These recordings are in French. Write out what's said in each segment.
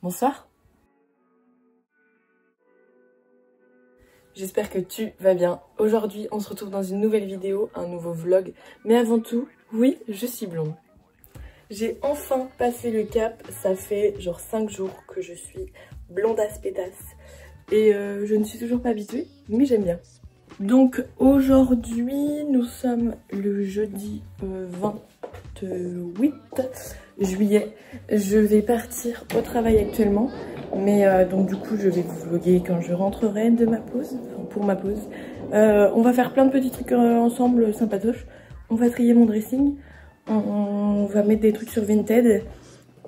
Bonsoir. J'espère que tu vas bien. Aujourd'hui, on se retrouve dans une nouvelle vidéo, un nouveau vlog. Mais avant tout, oui, je suis blonde. J'ai enfin passé le cap. Ça fait genre 5 jours que je suis blondasse pétasse. Et je ne suis toujours pas habituée, mais j'aime bien. Donc aujourd'hui, nous sommes le jeudi 28 juillet. Je vais partir au travail actuellement. Mais donc du coup je vais vous vlogger quand je rentrerai de ma pause, enfin, pour ma pause. On va faire plein de petits trucs ensemble sympatoches. On va trier mon dressing, on va mettre des trucs sur Vinted,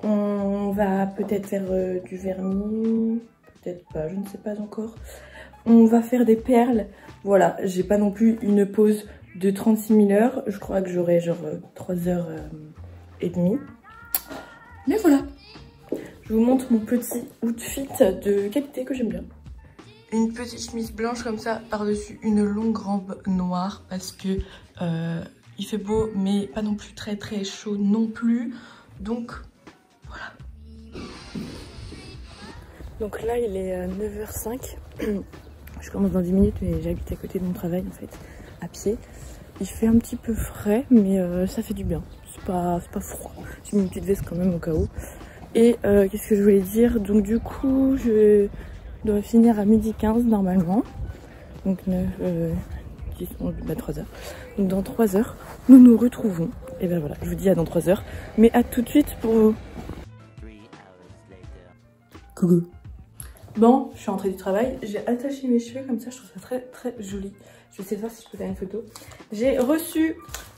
on va peut-être faire du vernis, peut-être pas, je ne sais pas encore. On va faire des perles, voilà, j'ai pas non plus une pause de 36 000 heures, je crois que j'aurai genre 3 heures et demie. Mais voilà. Je vous montre mon petit outfit de qualité que j'aime bien. Une petite chemise blanche comme ça, par-dessus une longue robe noire parce que il fait beau mais pas non plus très très chaud non plus. Donc voilà. Donc là il est 9h05. Je commence dans 10 minutes mais j'habite à côté de mon travail en fait, à pied. Il fait un petit peu frais mais ça fait du bien. C'est pas froid. J'ai mis une petite veste quand même au cas où. Et qu'est-ce que je voulais dire? Donc du coup, je dois finir à 12h15 normalement. Donc 9, 10, 11, 3 heures. Donc dans 3 heures, nous nous retrouvons. Et ben voilà, je vous dis à dans 3 heures. Mais à tout de suite pour... Coucou. Bon, je suis rentrée du travail. J'ai attaché mes cheveux comme ça, je trouve ça très très joli. Je sais pas si je peux faire une photo. J'ai reçu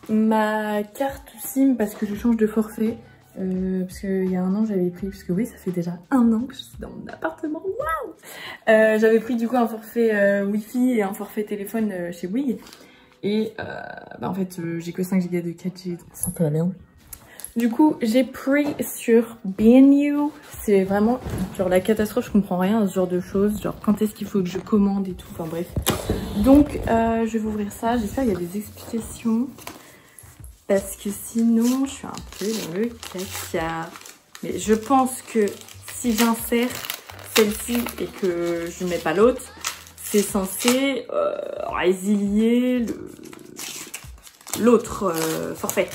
ma carte SIM parce que je change de forfait. Parce qu'il y a un an j'avais pris, parce que oui ça fait déjà un an que je suis dans mon appartement, waouh. J'avais pris du coup un forfait wifi et un forfait téléphone chez Bouygues. Et bah en fait j'ai que 5 Go de 4G, c'est un peu la merde. Du coup j'ai pris sur BNU, c'est vraiment genre la catastrophe, je comprends rien à ce genre de choses, genre quand est-ce qu'il faut que je commande et tout, enfin bref. Donc je vais ouvrir ça, j'espère qu'il y a des explications. Parce que sinon, je suis un peu dans le caca. Mais je pense que si j'insère celle-ci et que je ne mets pas l'autre, c'est censé résilier l'autre forfait.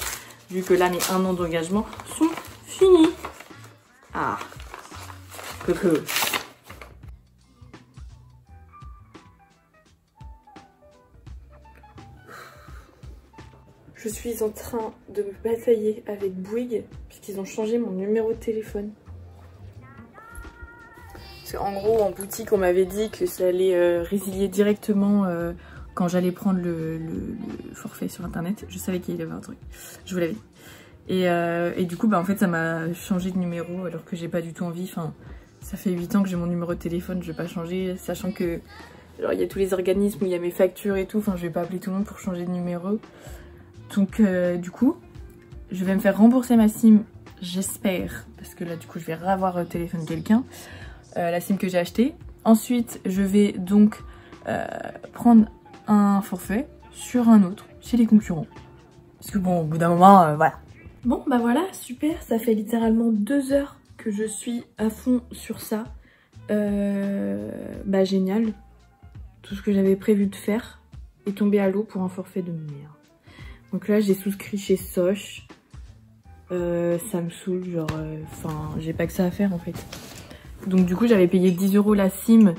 Vu que là, mes 1 an d'engagement sont finis. Ah, coucou. Je suis en train de me batailler avec Bouygues puisqu'ils ont changé mon numéro de téléphone. Parce qu'en gros, en boutique, on m'avait dit que ça allait résilier directement quand j'allais prendre le forfait sur internet. Je savais qu'il y avait un truc. Je vous l'avais dit. Et du coup, bah, en fait, ça m'a changé de numéro alors que j'ai pas du tout envie. Enfin, ça fait 8 ans que j'ai mon numéro de téléphone, je vais pas changer, sachant que genre, il y a tous les organismes où il y a mes factures et tout. Enfin, je vais pas appeler tout le monde pour changer de numéro. Donc du coup, je vais me faire rembourser ma SIM, j'espère, parce que là du coup je vais revoir au téléphone quelqu'un, la SIM que j'ai achetée. Ensuite, je vais donc prendre un forfait sur un autre, chez les concurrents. Parce que bon, au bout d'un moment, voilà. Bon, bah voilà, super, ça fait littéralement 2 heures que je suis à fond sur ça. Bah génial, tout ce que j'avais prévu de faire est tombé à l'eau pour un forfait de merde. Donc là j'ai souscrit chez Soch, ça me saoule, genre, enfin j'ai pas que ça à faire en fait. Donc du coup j'avais payé 10 € la SIM,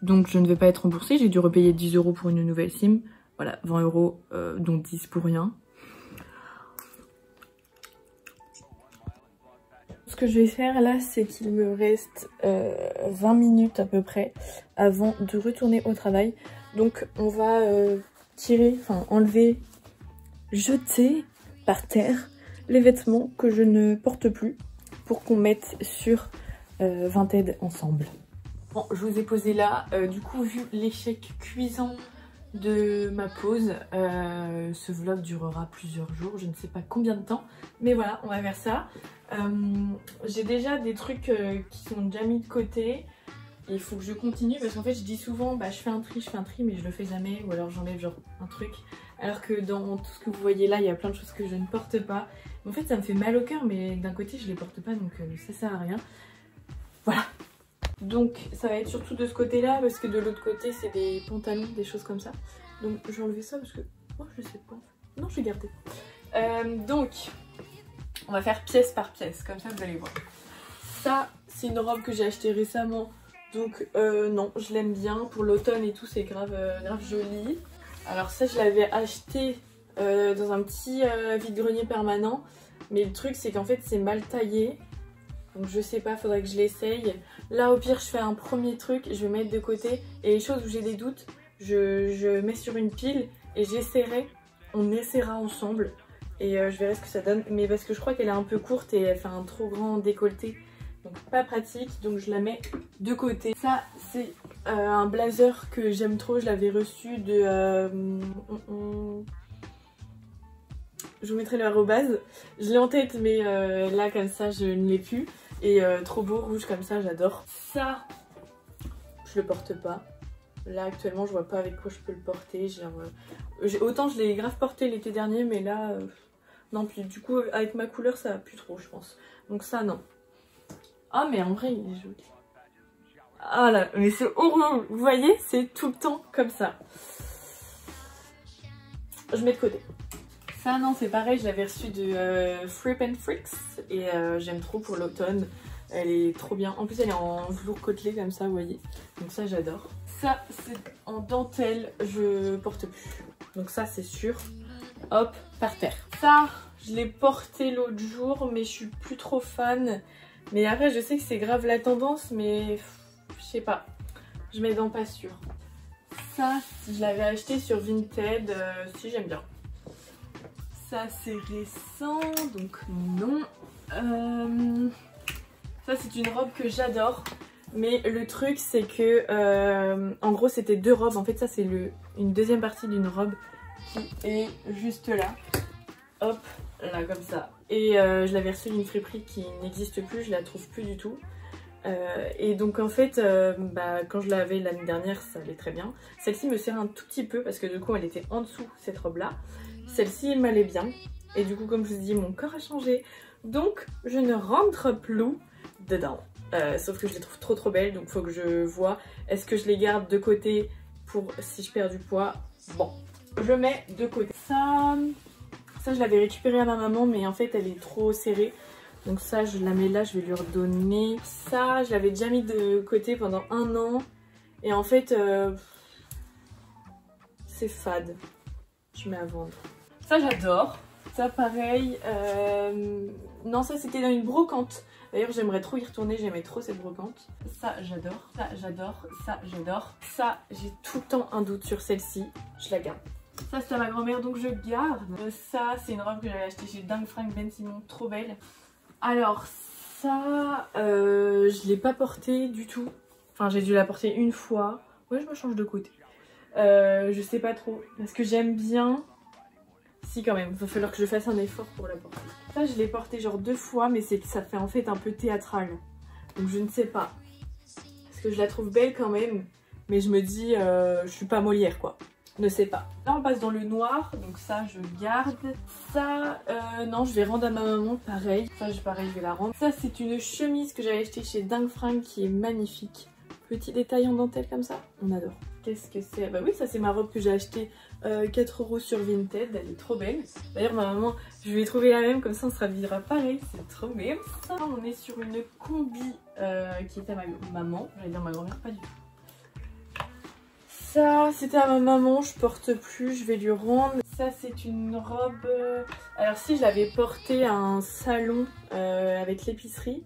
donc je ne vais pas être remboursée, j'ai dû repayer 10 € pour une nouvelle SIM. Voilà, 20 €, donc 10 pour rien. Ce que je vais faire là, c'est qu'il me reste 20 minutes à peu près avant de retourner au travail. Donc on va tirer, enfin enlever, jeter par terre les vêtements que je ne porte plus pour qu'on mette sur Vinted ensemble. Bon, je vous ai posé là, du coup vu l'échec cuisant de ma pause, ce vlog durera plusieurs jours, je ne sais pas combien de temps, mais voilà, on va faire ça. J'ai déjà des trucs qui sont déjà mis de côté. Il faut que je continue parce qu'en fait je dis souvent bah je fais un tri mais je le fais jamais, ou alors j'enlève genre un truc, alors que dans tout ce que vous voyez là il y a plein de choses que je ne porte pas. En fait ça me fait mal au cœur mais d'un côté je les porte pas donc ça sert à rien. Voilà, Donc ça va être surtout de ce côté là parce que de l'autre côté c'est des pantalons, des choses comme ça. Donc je vais enlever ça parce que... Oh je sais pas. Non je vais garder. Donc on va faire pièce par pièce, comme ça vous allez voir. Ça c'est une robe que j'ai achetée récemment. Donc non je l'aime bien. Pour l'automne et tout c'est grave joli. Alors ça je l'avais acheté dans un petit vide-grenier permanent. Mais le truc c'est qu'en fait c'est mal taillé. Donc je sais pas, faudrait que je l'essaye. Là au pire je fais un premier truc, je vais mettre de côté. Et les choses où j'ai des doutes, je mets sur une pile et j'essaierai. On essaiera ensemble. Et je verrai ce que ça donne. Mais parce que je crois qu'elle est un peu courte et elle fait un trop grand décolleté. Donc pas pratique, donc je la mets de côté. Ça c'est un blazer que j'aime trop, je l'avais reçu de... Je vous mettrai l'arrobase. Je l'ai en tête mais là comme ça je ne l'ai plus. Et trop beau, rouge comme ça, j'adore. Ça, je le porte pas. Là actuellement je vois pas avec quoi je peux le porter. Autant je l'ai grave porté l'été dernier mais là... non, puis du coup avec ma couleur ça va plus trop je pense. Donc ça non. Ah mais en vrai il est joli. Ah là, mais c'est horrible. Vous voyez, c'est tout le temps comme ça. Je mets de côté. Ça non c'est pareil, je l'avais reçu de Fripp & Fricks et j'aime trop pour l'automne. Elle est trop bien. En plus elle est en velours côtelé comme ça, vous voyez. Donc ça j'adore. Ça c'est en dentelle, je porte plus. Donc ça c'est sûr. Hop, par terre. Ça, je l'ai porté l'autre jour mais je suis plus trop fan. Mais après je sais que c'est grave la tendance mais je sais pas. Je mets dans pas sûr. Ça, je l'avais acheté sur Vinted, si j'aime bien. Ça c'est récent, donc non. Ça c'est une robe que j'adore. Mais le truc c'est que, en gros c'était deux robes. En fait ça c'est une deuxième partie d'une robe qui est juste là. Hop, là comme ça. Et je l'avais reçue d'une friperie qui n'existe plus, je la trouve plus du tout. Et donc en fait, quand je l'avais l'année dernière ça allait très bien. Celle-ci me sert un tout petit peu parce que du coup elle était en dessous cette robe là. Celle-ci m'allait bien et du coup comme je vous ai dit mon corps a changé donc je ne rentre plus dedans. Sauf que je les trouve trop belles donc faut que je vois est-ce que je les garde de côté pour si je perds du poids. Bon, je mets de côté. Ça je l'avais récupéré à ma maman mais en fait elle est trop serrée. Donc ça je la mets là, je vais lui redonner. Ça je l'avais déjà mis de côté pendant 1 an et en fait c'est fade. Je mets à vendre. Ça j'adore. Ça pareil. Non ça c'était dans une brocante. D'ailleurs j'aimerais trop y retourner, j'aimais trop cette brocante. Ça j'adore. Ça j'adore. Ça j'adore. Ça j'ai tout le temps un doute sur celle-ci. Je la garde. Ça c'est à ma grand-mère donc je garde. Ça c'est une robe que j'avais achetée chez Dingue Frank Ben Simon. Trop belle. Alors ça je l'ai pas portée du tout. Enfin j'ai dû la porter une fois. Ouais je me change de côté. Je sais pas trop. Parce que j'aime bien. Si quand même, il va falloir que je fasse un effort pour la porter. Ça je l'ai porté genre 2 fois mais c'est que ça fait en fait un peu théâtral. Donc je ne sais pas. Parce que je la trouve belle quand même. Mais je me dis je suis pas Molière quoi. Ne sais pas. Là on passe dans le noir. Donc ça je garde. Ça non je vais rendre à ma maman pareil. Ça pareil je vais la rendre. Ça c'est une chemise que j'avais achetée chez Dingue Frank qui est magnifique. Petit détail en dentelle comme ça. On adore. Qu'est-ce que c'est? Bah oui ça c'est ma robe que j'ai achetée 4 € sur Vinted, elle est trop belle. D'ailleurs ma maman, je lui ai trouvé la même, comme ça on se ravira pareil, c'est trop bien. Ça on est sur une combi qui était à ma maman, j'allais dire ma grand-mère, pas du tout. Ça c'était à ma maman, je porte plus, je vais lui rendre. Ça c'est une robe, alors si je l'avais portée à un salon avec l'épicerie,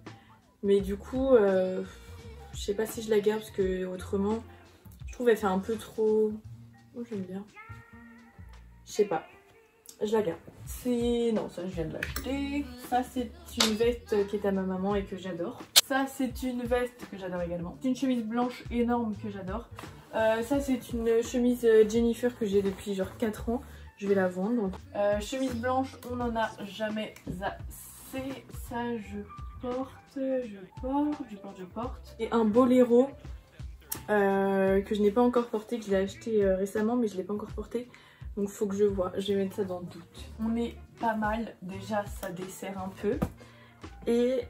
mais du coup je sais pas si je la garde parce que autrement je trouve elle fait un peu trop... Oh j'aime bien. Je sais pas, je la garde. Non, ça je viens de l'acheter. Ça c'est une veste qui est à ma maman et que j'adore. Ça c'est une veste que j'adore également. C'est une chemise blanche énorme que j'adore. Ça c'est une chemise Jennifer que j'ai depuis genre 4 ans. Je vais la vendre. Chemise blanche, on n'en a jamais assez. Ça je porte. Et un boléro que je n'ai pas encore porté, que je l'ai acheté récemment mais je l'ai pas encore porté. Donc faut que je vois, je vais mettre ça dans le doute. On est pas mal, déjà ça dessert un peu. Et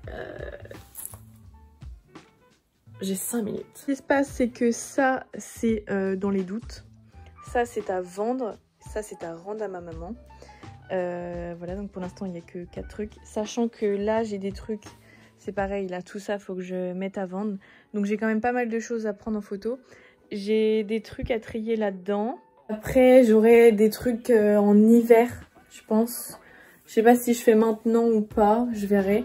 j'ai 5 minutes. Ce qui se passe, c'est que ça, c'est dans les doutes. Ça, c'est à vendre. Ça, c'est à rendre à ma maman. Voilà, donc pour l'instant, il n'y a que 4 trucs. Sachant que là, j'ai des trucs, c'est pareil, là, tout ça, faut que je mette à vendre. Donc j'ai quand même pas mal de choses à prendre en photo. J'ai des trucs à trier là-dedans. Après, j'aurai des trucs en hiver, je pense. Je sais pas si je fais maintenant ou pas, je verrai.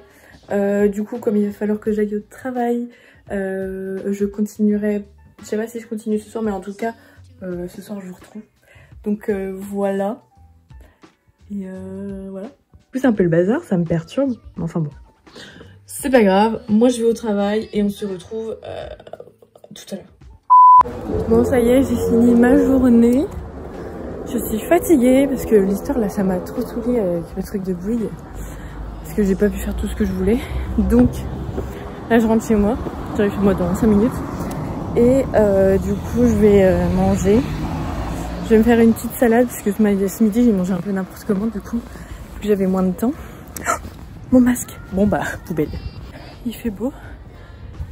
Du coup, comme il va falloir que j'aille au travail, je continuerai. Je sais pas si je continue ce soir, mais en tout cas, ce soir, je vous retrouve. Donc voilà. Et voilà. C'est un peu le bazar, ça me perturbe. Enfin bon. C'est pas grave, moi je vais au travail et on se retrouve tout à l'heure. Bon, ça y est, j'ai fini ma journée. Je suis fatiguée parce que l'histoire là, ça m'a trop saoulée avec le truc de Bouygues. Parce que j'ai pas pu faire tout ce que je voulais. Donc là, je rentre chez moi. J'arrive chez moi dans 5 minutes. Et du coup, je vais manger. Je vais me faire une petite salade parce que ce midi, j'ai mangé un peu n'importe comment. Du coup, j'avais moins de temps. Mon masque. Bon bah, poubelle. Il fait beau.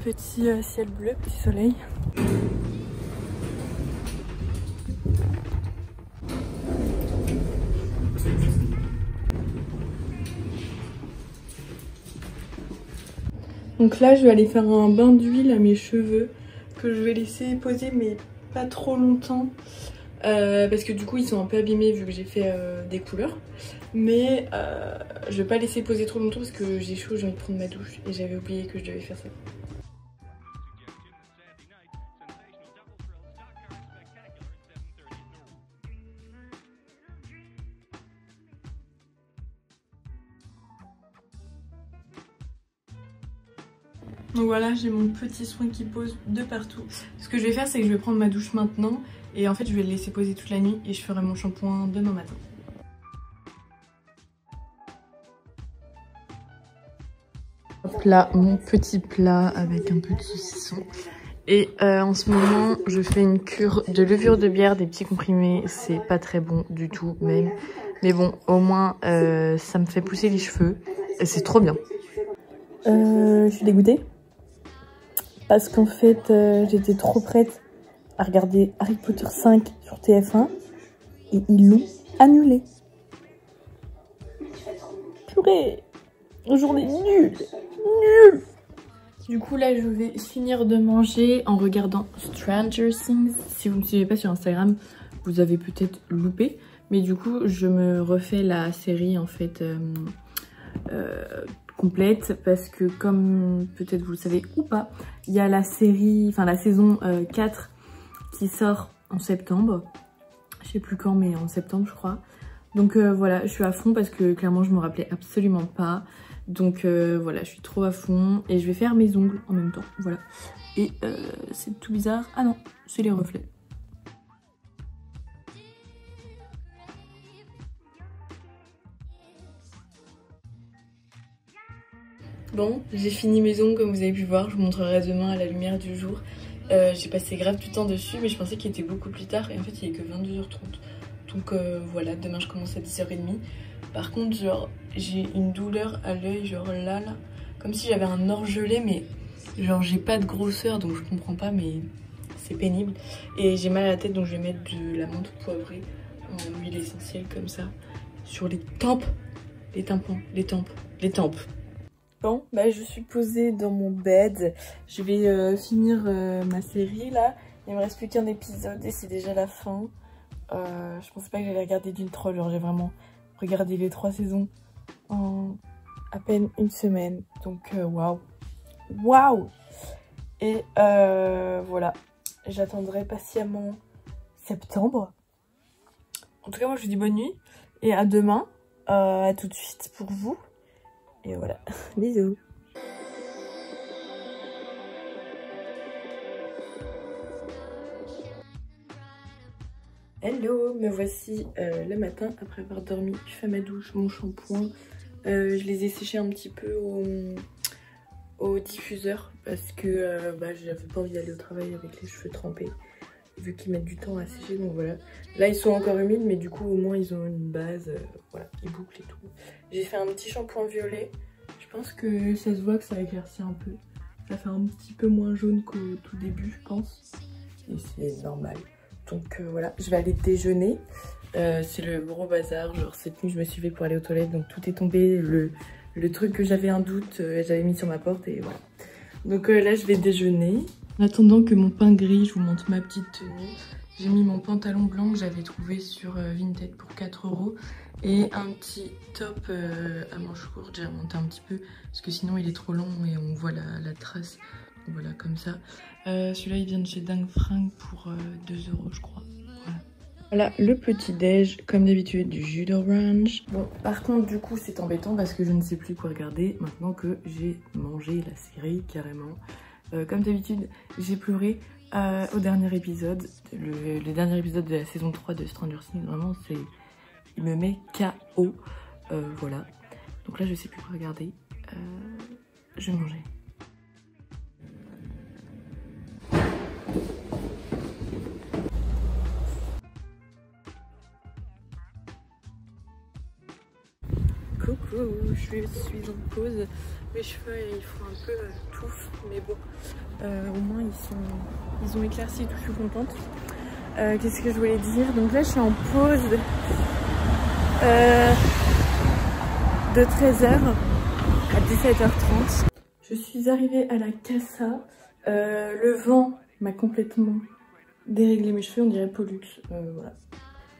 Petit ciel bleu, petit soleil. Donc là, je vais aller faire un bain d'huile à mes cheveux que je vais laisser poser, mais pas trop longtemps. Parce que du coup, ils sont un peu abîmés vu que j'ai fait des couleurs. Mais je vais pas laisser poser trop longtemps parce que j'ai chaud, j'ai envie de prendre ma douche. Et j'avais oublié que je devais faire ça. Donc voilà, j'ai mon petit soin qui pose de partout. Ce que je vais faire, c'est que je vais prendre ma douche maintenant. Et en fait, je vais le laisser poser toute la nuit et je ferai mon shampoing demain matin. Hop là, mon petit plat avec un peu de saucisson. Et en ce moment, je fais une cure de levure de bière, des petits comprimés. C'est pas très bon du tout même. Mais bon, au moins, ça me fait pousser les cheveux. Et c'est trop bien. Je suis dégoûtée. Parce qu'en fait, j'étais trop prête à regarder Harry Potter 5 sur TF1. Et ils l'ont annulé. Purée, journée nulle. Nul. Du coup là je vais finir de manger en regardant Stranger Things. Si vous ne me suivez pas sur Instagram, vous avez peut-être loupé. Mais du coup je me refais la série en fait complète. Parce que comme peut-être vous le savez ou pas, il y a la série, enfin la saison 4 qui sort en septembre. Je sais plus quand mais en septembre je crois. Donc voilà, je suis à fond parce que clairement je me rappelais absolument pas. Donc voilà, je suis trop à fond et je vais faire mes ongles en même temps, voilà. Et c'est tout bizarre. Ah non, c'est les reflets. Bon, j'ai fini mes ongles comme vous avez pu voir, je vous montrerai demain à la lumière du jour. J'ai passé grave du temps dessus mais je pensais qu'il était beaucoup plus tard et en fait il est que 22h30. Donc voilà, demain je commence à 10h30. Par contre, genre, j'ai une douleur à l'œil, genre là, comme si j'avais un orgelet, mais genre j'ai pas de grosseur, donc je comprends pas, mais c'est pénible. Et j'ai mal à la tête, donc je vais mettre de la menthe poivrée en huile essentielle comme ça, sur les tempes, les tympans, les tempes. Bon, bah je suis posée dans mon bed, je vais finir ma série là, il me reste plus qu'un épisode et c'est déjà la fin. Je pensais pas que j'allais regarder d'une troll, genre j'ai vraiment regardé les 3 saisons en à peine une semaine, donc waouh, waouh. Et voilà, j'attendrai patiemment septembre. En tout cas moi je vous dis bonne nuit et à demain, à tout de suite pour vous, et voilà, bisous. Hello, me voici le matin après avoir dormi. Je fais ma douche, mon shampoing. Je les ai séchés un petit peu au diffuseur parce que bah, j'avais pas envie d'aller au travail avec les cheveux trempés vu qu'ils mettent du temps à sécher, donc voilà. Là ils sont encore humides mais du coup au moins ils ont une base, voilà, ils bouclent et tout. J'ai fait un petit shampoing violet. Je pense que ça se voit que ça éclaircit un peu. Ça fait un petit peu moins jaune qu'au tout début, je pense. Et c'est normal. Donc voilà, je vais aller déjeuner. C'est le gros bazar. Genre cette nuit, je me suis levée pour aller aux toilettes. Donc tout est tombé. Le truc que j'avais un doute, j'avais mis sur ma porte et voilà. Donc là, je vais déjeuner. En attendant que mon pain gris, je vous montre ma petite tenue. J'ai mis mon pantalon blanc que j'avais trouvé sur Vinted pour 4 € et un petit top à manches courtes. J'ai remonté un petit peu parce que sinon il est trop long et on voit la trace. Donc voilà, comme ça. Celui-là il vient de chez Dingue Fringue pour 2 € je crois. Voilà le petit déj, comme d'habitude, du jus d'orange. Bon, par contre, du coup, c'est embêtant parce que je ne sais plus quoi regarder maintenant que j'ai mangé la série carrément. Comme d'habitude, j'ai pleuré au dernier épisode. Le dernier épisode de la saison 3 de Stranger Things, vraiment, il me met KO. Voilà. Donc là, je sais plus quoi regarder. Je vais manger. Coucou, je suis en pause. Mes cheveux ils font un peu touffe, mais bon, au moins ils ont éclairci, tout, je suis contente. Qu'est-ce que je voulais dire? Donc là je suis en pause de 13h à 17h30. Je suis arrivée à la casa. Le vent m'a complètement déréglé mes cheveux, on dirait Pollux. Voilà.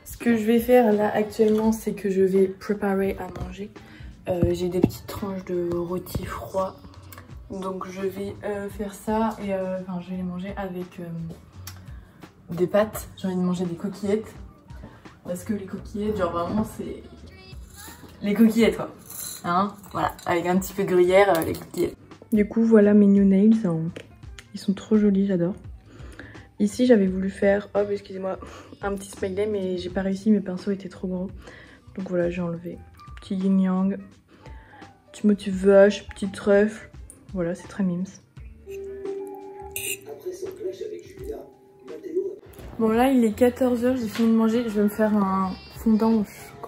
Ce que je vais faire là actuellement, c'est que je vais préparer à manger. J'ai des petites tranches de rôti froid. Donc je vais faire ça et je vais les manger avec des pâtes. J'ai envie de manger des coquillettes. Parce que les coquillettes, genre vraiment c'est... Les coquillettes quoi. Hein, voilà, avec un petit peu de gruyère, les coquillettes. Du coup voilà mes new nails. Ils sont trop jolis, j'adore. Ici j'avais voulu faire, hop excusez-moi, un petit smiley mais j'ai pas réussi, mes pinceaux étaient trop gros. Donc voilà, j'ai enlevé. Petit yin yang, petit motif vache, petit trèfle. Voilà, c'est très mimes. Bon là il est 14h, j'ai fini de manger. Je vais me faire un fondant,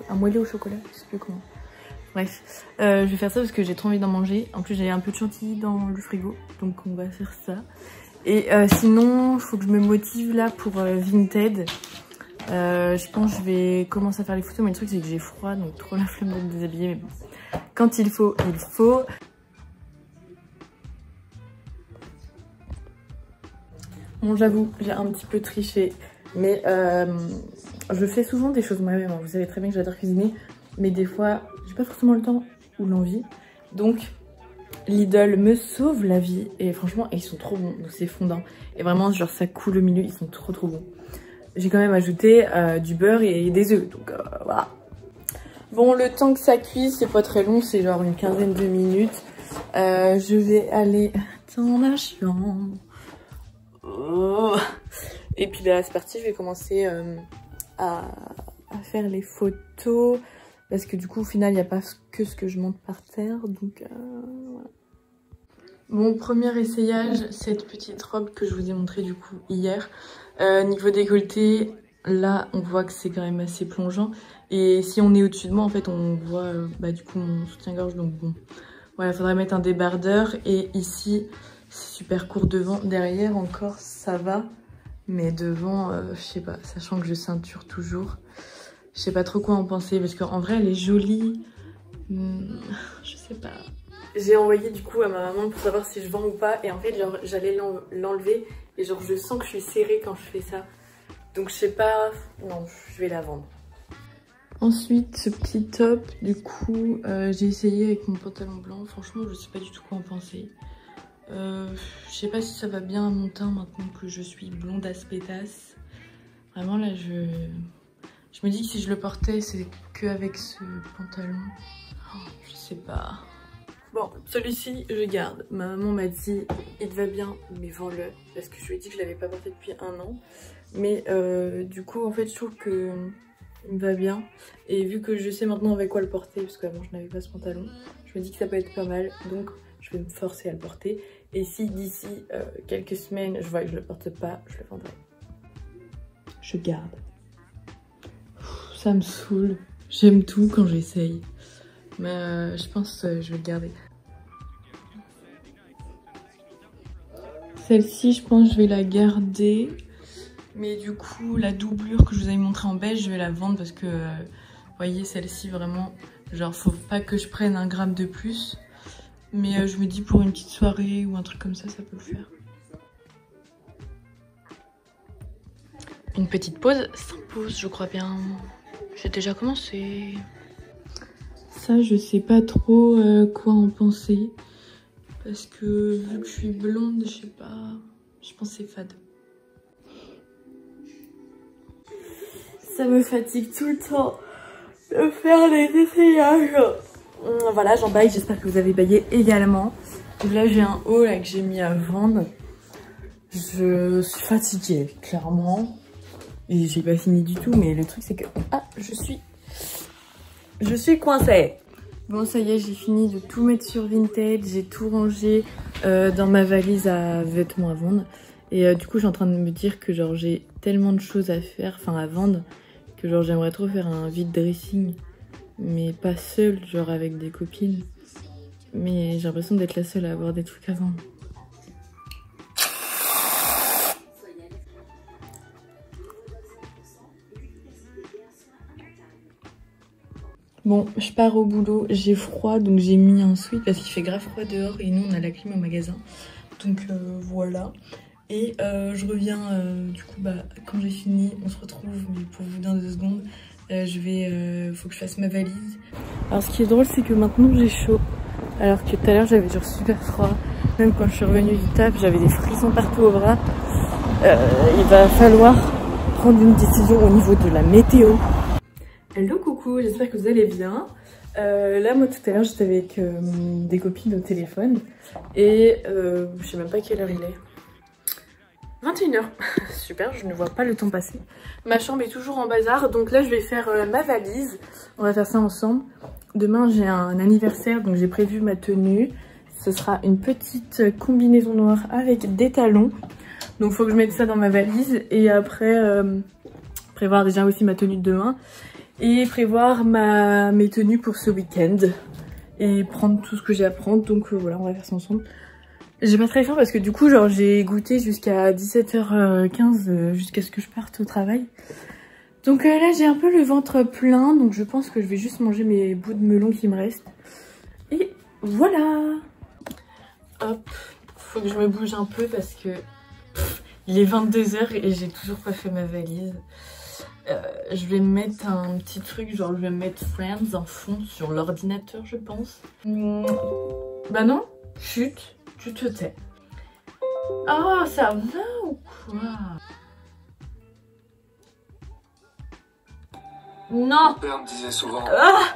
un moelleux au chocolat, je sais plus comment. Bref, je vais faire ça parce que j'ai trop envie d'en manger. En plus j'ai un peu de chantilly dans le frigo, donc on va faire ça. Et sinon, il faut que je me motive là pour Vinted. Je pense que je vais commencer à faire les photos, mais le truc c'est que j'ai froid, donc trop la flemme de me déshabiller. Mais bon, quand il faut, il faut. Bon, j'avoue, j'ai un petit peu triché, mais je fais souvent des choses moi-même. Vous savez très bien que j'adore cuisiner, mais des fois, j'ai pas forcément le temps ou l'envie. Donc, Lidl me sauve la vie et franchement ils sont trop bons, donc c'est fondant et vraiment genre ça coule au milieu, ils sont trop bons. J'ai quand même ajouté du beurre et des œufs, donc voilà. Bon, le temps que ça cuise c'est pas très long, c'est genre une quinzaine de minutes. Je vais aller dans la chambre. Oh. Et puis là c'est parti, je vais commencer à faire les photos. Parce que du coup, au final, il n'y a pas que ce que je monte par terre. Donc, voilà. Mon premier essayage, cette petite robe que je vous ai montrée du coup hier. Niveau décolleté, là, on voit que c'est quand même assez plongeant. Et si on est au-dessus de moi, en fait, on voit du coup mon soutien-gorge. Donc bon, voilà, il faudrait mettre un débardeur. Et ici, c'est super court devant. Derrière encore, ça va. Mais devant, je sais pas, sachant que je ceinture toujours. Je sais pas trop quoi en penser parce qu'en vrai elle est jolie. Je sais pas. J'ai envoyé du coup à ma maman pour savoir si je vends ou pas. Et en fait genre j'allais l'enlever. Et genre je sens que je suis serrée quand je fais ça. Donc je sais pas. Non, je vais la vendre. Ensuite ce petit top du coup j'ai essayé avec mon pantalon blanc. Franchement je sais pas du tout quoi en penser. Je sais pas si ça va bien à mon teint maintenant que je suis blonde à pétasse. Vraiment là je me dis que si je le portais, c'est qu'avec ce pantalon. Oh, je sais pas. Bon, celui-ci, je garde. Ma maman m'a dit, il te va bien, mais vends-le. Parce que je lui ai dit que je l'avais pas porté depuis 1 an. Mais du coup, en fait, je trouve que il me va bien. Et vu que je sais maintenant avec quoi le porter, parce qu'avant je n'avais pas ce pantalon, je me dis que ça peut être pas mal. Donc, je vais me forcer à le porter. Et si d'ici quelques semaines, je vois que je le porte pas, je le vendrai. Je garde. Ça me saoule. J'aime tout quand j'essaye. Mais je pense que je vais le garder. Celle-ci, je pense que je vais la garder. Mais du coup, la doublure que je vous avais montrée en beige, je vais la vendre parce que, vous voyez, celle-ci, vraiment, genre, faut pas que je prenne 1 gramme de plus. Mais je me dis pour une petite soirée ou un truc comme ça peut le faire. Une petite pause s'impose, je crois bien. J'ai déjà commencé. Ça, je sais pas trop quoi en penser. Parce que vu que je suis blonde, je sais pas. Je pense que c'est fade. Ça me fatigue tout le temps de faire les essayages. Voilà, j'en baille. J'espère que vous avez baillé également. Là, j'ai un haul là, que j'ai mis à vendre. Je suis fatiguée, clairement. Et j'ai pas fini du tout, mais le truc c'est que... Ah, je suis coincée. Bon, ça y est, j'ai fini de tout mettre sur Vinted. J'ai tout rangé dans ma valise à vêtements à vendre. Et du coup, je suis en train de me dire que genre j'ai tellement de choses à faire, enfin à vendre, que genre j'aimerais trop faire un vide dressing. Mais pas seule, genre avec des copines. Mais j'ai l'impression d'être la seule à avoir des trucs à vendre. Bon, je pars au boulot, j'ai froid donc j'ai mis un sweat parce qu'il fait grave froid dehors et nous on a la clim au magasin. Donc voilà. Et je reviens du coup quand j'ai fini, on se retrouve mais pour vous dans 2 secondes. Faut que je fasse ma valise. Alors ce qui est drôle c'est que maintenant j'ai chaud. Alors que tout à l'heure j'avais genre super froid. Même quand je suis revenue du taf j'avais des frissons partout au bras. Il va falloir prendre une décision au niveau de la météo. Hello coucou, j'espère que vous allez bien. Là moi tout à l'heure j'étais avec des copines au téléphone et je sais même pas quelle heure il est. 21 h. Super, je ne vois pas le temps passer. Ma chambre est toujours en bazar donc là je vais faire ma valise. On va faire ça ensemble. Demain j'ai un anniversaire donc j'ai prévu ma tenue. Ce sera une petite combinaison noire avec des talons. Donc il faut que je mette ça dans ma valise et après prévoir déjà aussi ma tenue de demain. Et prévoir mes tenues pour ce week-end. Et prendre tout ce que j'ai à prendre. Donc voilà, on va faire ça ensemble. J'ai pas très faim parce que du coup, genre j'ai goûté jusqu'à 17h15 jusqu'à ce que je parte au travail. Donc là, j'ai un peu le ventre plein. Donc je pense que je vais juste manger mes bouts de melon qui me restent. Et voilà. Hop. Faut que je me bouge un peu parce que il est 22 h et j'ai toujours pas fait ma valise. Je vais mettre un petit truc, genre je vais mettre Friends en fond sur l'ordinateur je pense. Bah non, chut, tu te tais. Oh ça va ou quoi? Non. Mon père me disait souvent... Ah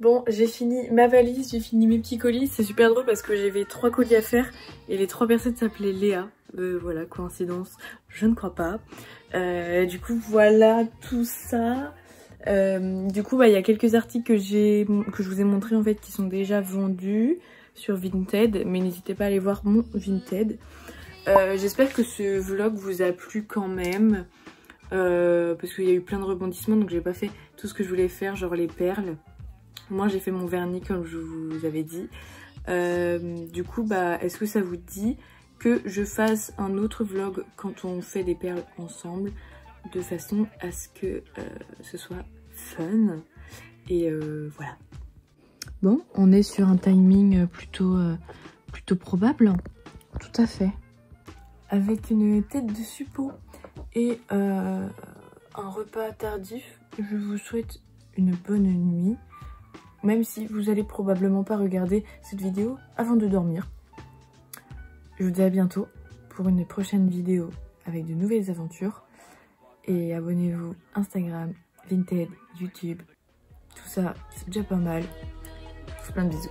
bon, j'ai fini ma valise, j'ai fini mes petits colis. C'est super drôle parce que j'avais 3 colis à faire et les 3 personnes s'appelaient Léa. Voilà, coïncidence, je ne crois pas. Du coup, voilà tout ça. Du coup, il y a quelques articles que je vous ai montrés en fait qui sont déjà vendus sur Vinted. Mais n'hésitez pas à aller voir mon Vinted. J'espère que ce vlog vous a plu quand même. Parce qu'il y a eu plein de rebondissements donc j'ai pas fait tout ce que je voulais faire, genre les perles. Moi j'ai fait mon vernis comme je vous avais dit. Du coup est-ce que ça vous dit que je fasse un autre vlog quand on fait des perles ensemble, de façon à ce que ce soit fun. Et voilà. Bon, on est sur un timing plutôt probable. Tout à fait. Avec une tête de suppôt et un repas tardif, je vous souhaite une bonne nuit. Même si vous allez probablement pas regarder cette vidéo avant de dormir. Je vous dis à bientôt pour une prochaine vidéo avec de nouvelles aventures. Et abonnez-vous Instagram, Vinted, YouTube. Tout ça, c'est déjà pas mal. Plein de bisous.